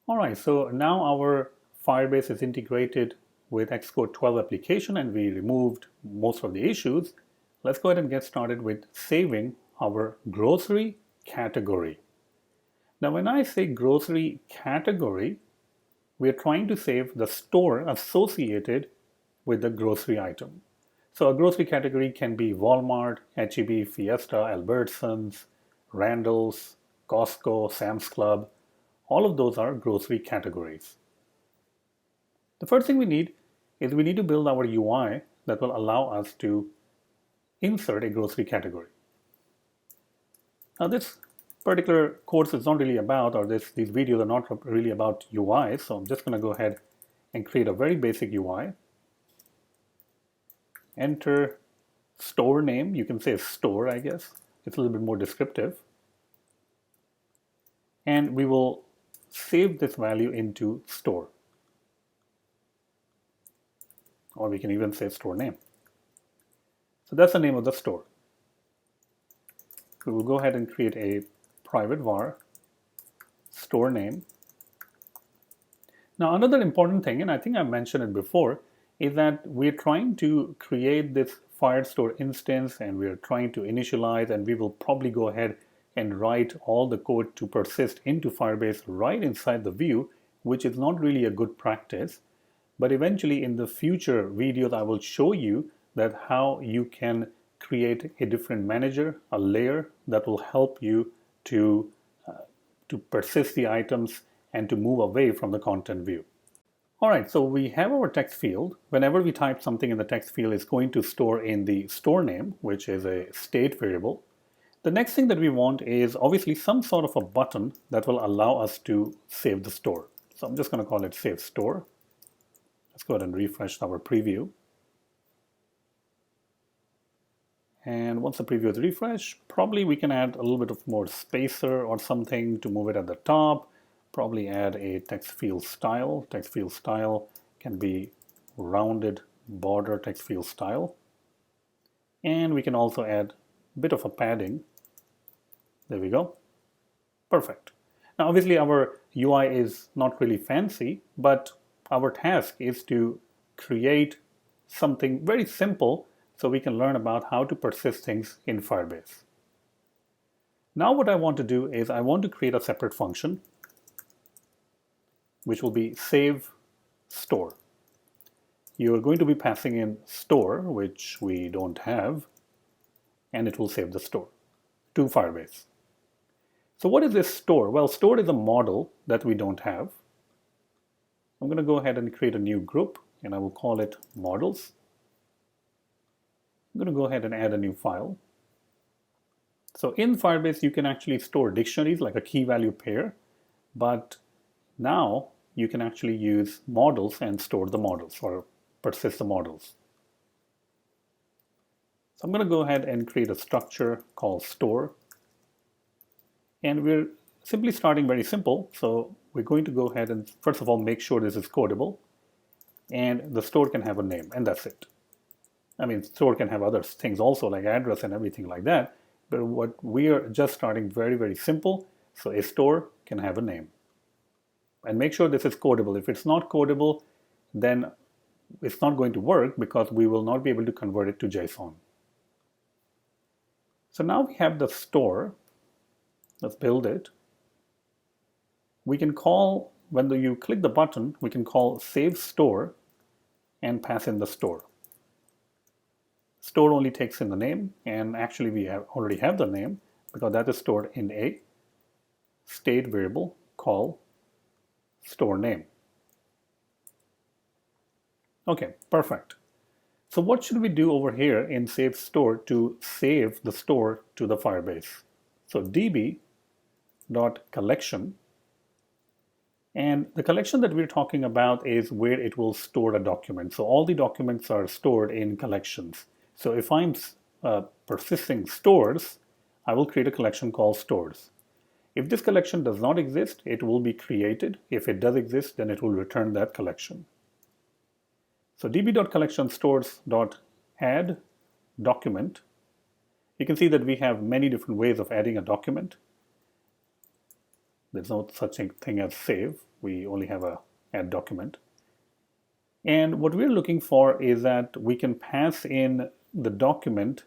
All right, so now our Firebase is integrated with Xcode 12 application and we removed most of the issues. Let's go ahead and get started with saving our grocery category. Now, when I say grocery category, we are trying to save the store associated with the grocery item. So a grocery category can be Walmart, H-E-B, Fiesta, Albertsons, Randall's, Costco, Sam's Club. All of those are grocery categories. The first thing we need is we need to build our UI that will allow us to insert a grocery category. Now this particular course is not really about, or these videos are not really about UI, so I'm just going to go ahead and create a very basic UI. Enter store name. You can say store, I guess. It's a little bit more descriptive. And we will save this value into store. Or we can even say store name. So that's the name of the store. We will go ahead and create a private var store name. Now another important thing, and I think I mentioned it before, is that we're trying to create this Firestore instance and we're trying to initialize, and we will probably go ahead and write all the code to persist into Firebase right inside the view, which is not really a good practice. But eventually in the future videos, I will show you that how you can create a different manager, a layer that will help you to persist the items and to move away from the content view. All right, so we have our text field. Whenever we type something in the text field, it's going to store in the store name, which is a state variable. The next thing that we want is obviously some sort of a button that will allow us to save the store. So I'm just going to call it save store. Let's go ahead and refresh our preview. And once the preview is refreshed, probably we can add a little bit of more spacer or something to move it at the top. Probably add a text field style. Text field style can be rounded border text field style. And we can also add a bit of a padding. There we go. Perfect. Now obviously our UI is not really fancy, but our task is to create something very simple so we can learn about how to persist things in Firebase. Now what I want to do is I want to create a separate function which will be save store. You're going to be passing in store, which we don't have, and it will save the store to Firebase. So what is this store? Well, store is a model that we don't have. I'm going to go ahead and create a new group and I will call it models. I'm going to go ahead and add a new file. So in Firebase, you can actually store dictionaries like a key value pair, but now you can actually use models and store the models or persist the models. So I'm going to go ahead and create a structure called store. And we're simply starting very simple. So we're going to go ahead and first of all make sure this is codable. And the store can have a name, and that's it. I mean, store can have other things also like address and everything like that. But what we are just starting very, very simple. So a store can have a name. And make sure this is codable. If it's not codable, then it's not going to work because we will not be able to convert it to JSON. So now we have the store. Let's build it. We can call, when you click the button, we can call save store and pass in the store. Store only takes in the name, and actually we already have the name because that is stored in a state variable called store name. Okay, perfect. So what should we do over here in save store to save the store to the Firebase? So db.collection, and the collection that we're talking about is where it will store a document. So all the documents are stored in collections. So if I'm persisting stores, I will create a collection called stores. If this collection does not exist, it will be created. If it does exist, then it will return that collection. So db.collection stores.add document. You can see that we have many different ways of adding a document. There's no such thing as save. We only have a add document. And what we're looking for is that we can pass in the document,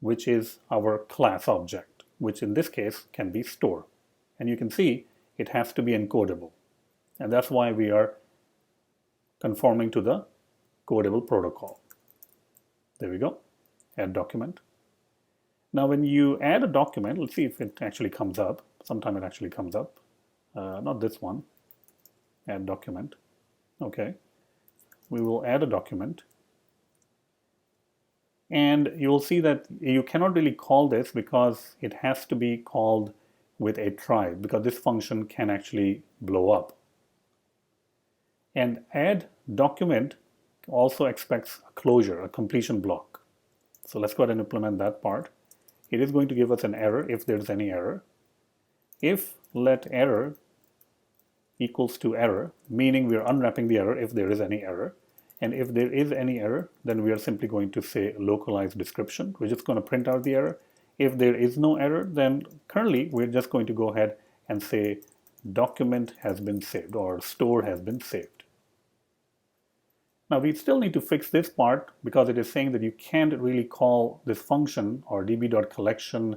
which is our class object, which in this case can be store. And you can see it has to be encodable. And that's why we are conforming to the codable protocol. There we go, add document. Now when you add a document, let's see if it actually comes up. Sometime it actually comes up. Not this one, add document. Okay, we will add a document. And you'll see that you cannot really call this because it has to be called with a try, because this function can actually blow up. And add document also expects a closure, a completion block. So let's go ahead and implement that part. It is going to give us an error if there's any error. If let error equals to error, meaning we are unwrapping the error if there is any error. And if there is any error, then we are simply going to say localized description, which is going to print out the error. If there is no error, then currently we're just going to go ahead and say document has been saved or store has been saved. Now we still need to fix this part because it is saying that you can't really call this function or db.collection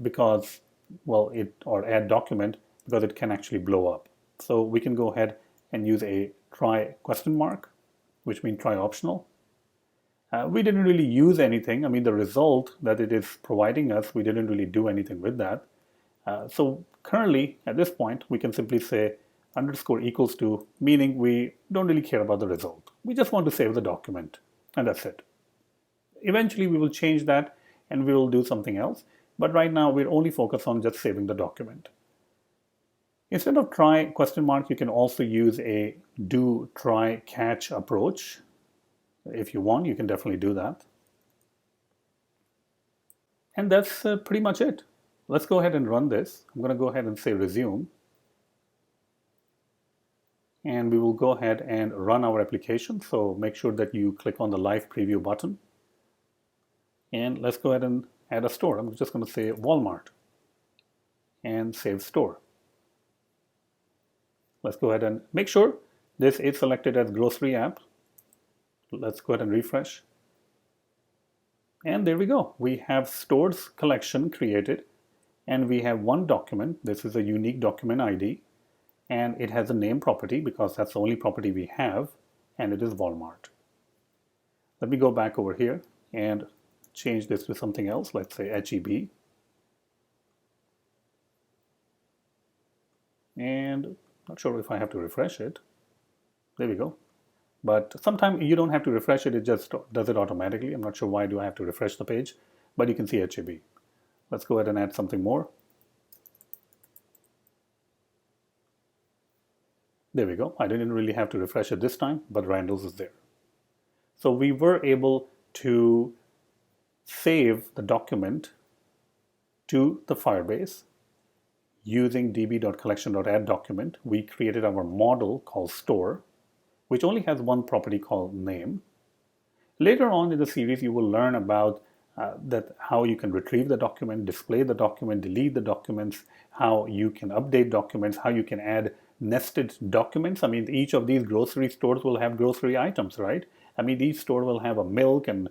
because, well, or add document because it can actually blow up. So we can go ahead and use a try question mark, which means try optional. We didn't really use anything. I mean, the result that it is providing us, we didn't really do anything with that. So currently, at this point, we can simply say underscore equals to, meaning we don't really care about the result. We just want to save the document, and that's it. Eventually, we will change that, and we will do something else. But right now, we're only focused on just saving the document. Instead of try question mark, you can also use a do try catch approach. If you want, you can definitely do that. And that's pretty much it. Let's go ahead and run this. I'm going to go ahead and say resume. And we will go ahead and run our application. So make sure that you click on the live preview button. And let's go ahead and add a store. I'm just going to say Walmart and save store. Let's go ahead and make sure this is selected as grocery app. Let's go ahead and refresh. And there we go. We have stores collection created, and we have one document. This is a unique document ID, and it has a name property because that's the only property we have, and it is Walmart. Let me go back over here and change this to something else. Let's say HEB. And not sure if I have to refresh it. There we go. But sometimes you don't have to refresh it, it just does it automatically. I'm not sure why do I have to refresh the page, but you can see HEB. Let's go ahead and add something more. There we go. I didn't really have to refresh it this time, but Randall's is there. So we were able to save the document to the Firebase. Using db.collection.addDocument, we created our model called store, which only has one property called name. Later on in the series, you will learn about how you can retrieve the document, display the document, delete the documents, how you can update documents, how you can add nested documents. I mean, each of these grocery stores will have grocery items, right? I mean, each store will have a milk and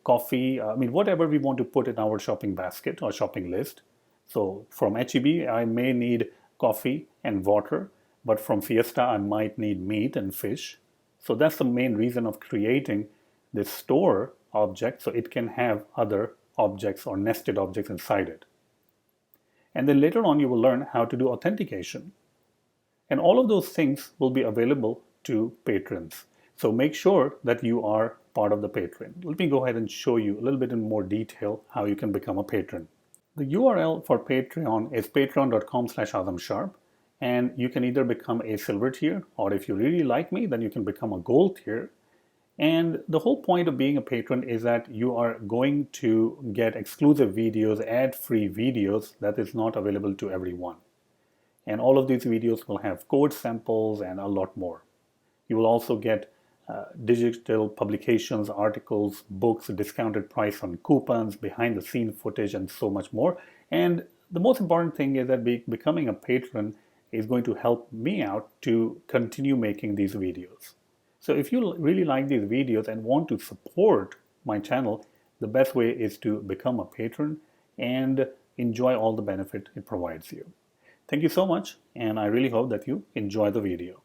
coffee, I mean, whatever we want to put in our shopping basket or shopping list. So from HEB, I may need coffee and water, but from Fiesta, I might need meat and fish. So that's the main reason of creating this store object, so it can have other objects or nested objects inside it. And then later on, you will learn how to do authentication. And all of those things will be available to patrons. So make sure that you are part of the patron. Let me go ahead and show you a little bit in more detail how you can become a patron. The URL for Patreon is patreon.com/AdamSharp, and you can either become a silver tier, or if you really like me, then you can become a gold tier. And the whole point of being a patron is that you are going to get exclusive videos, ad-free videos that is not available to everyone. And all of these videos will have code samples and a lot more. You will also get digital publications, articles, books, discounted price on coupons, behind the scene footage, and so much more. And The most important thing is that becoming a patron is going to help me out to continue making these videos. So if you really like these videos and want to support my channel, the best way is to become a patron and enjoy all the benefit it provides you. Thank you so much, and I really hope that you enjoy the video.